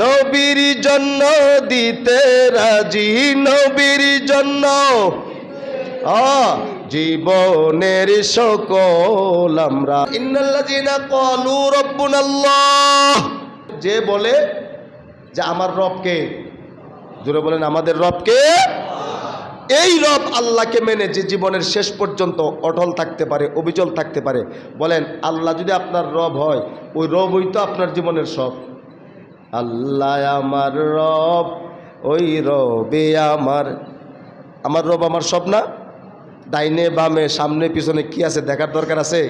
নবীর জন্য দিতে রাজি, নবীর জন্য জীবনের সকল আমরা। ইন্নাল্লাযীনা ক্বালু রাব্বুনাল্লাহ, যে বলে যে আমার রবকে, জোরে বলেন আমাদের রবকে। এই রব আল্লাহকে মেনে যে জীবনের শেষ পর্যন্ত অটল থাকতে পারে, অবিচল থাকতে পারে, বলেন আল্লাহ যদি আপনার রব হয়, ওই রবই তো আপনার জীবনের সব। আল্লাহ আমার রব, ওই রবে আমার রব আমার সব না? ডাইনে বামে সামনে পিছনে কি আছে দেখার দরকার আছে?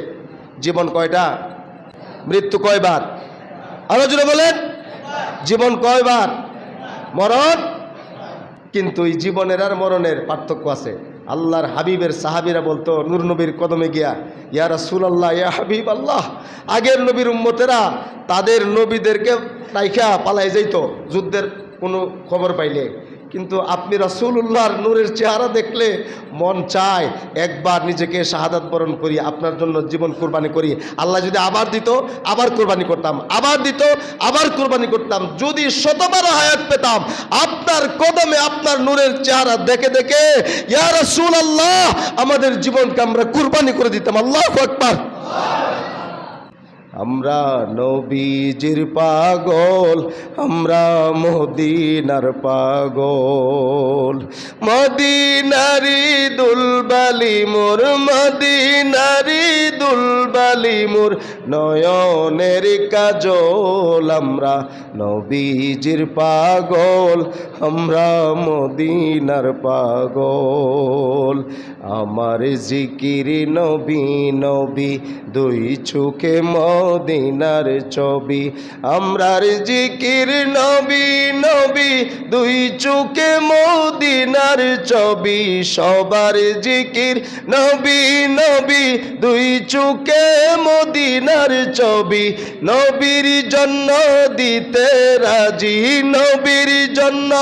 জীবন কয়টা? মৃত্যু কয়বার? আরো জোরে বলেন, জীবন কয়বার? মরণ। কিন্তু এই জীবনের আর মরণের পার্থক্য আছে। আল্লাহর হাবিবের সাহাবীরা বলতো নূর নবীর কদমে গিয়া, ইয়া রাসূলুল্লাহ, ইয়া হাবিব আল্লাহ। আগের নবীর উম্মতেরা তাদের নবীদেরকে রাইখা পালাই যাইত যুদ্ধের কোনো খবর পাইলে, কিন্তু আপনি রাসূলুল্লাহর নূরের চেহারা দেখলে মন চায় একবার নিজেকে শাহাদাত বরণ করি, আপনার জন্য জীবন কুরবানি করি। আল্লাহ যদি আবার দিত আবার কুরবানি করতাম, আবার দিত আবার কুরবানি করতাম। যদি শতবার হায়াত পেতাম আপনার কদমে আপনার নূরের চেহারা দেখে দেখে ইয়া রাসূলুল্লাহ আমাদের জীবনকে আমরা কুরবানি করে দিতাম। আল্লাহু আকবার। আমরা নবীজির পাগল, আমরা মদিনার পাগল। মদিনারি দুলবালি মোর, মদিনারি দুলবালি মোর নয়নের কাজল। আমরা নবীজির পাগল, আমরা মদিনার পাগল। আমার জিকির নবী নবী, দুই চোখে মদিনার ছবি। আমরার জিকির নবী নবী, দুই চোখে মদিনার ছবি। সবার জিকির নবী নবী, দুই চোখে মদিনার ছবি। নবীর জন্য দিতে রাজি, নবীর জন্য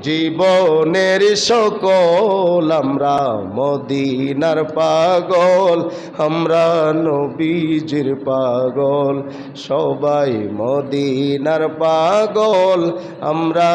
জীবনের সকল আমরা মদিনার পাগল। আমরা নবীজির পাগল, সবাই মদিনার পাগল আমরা।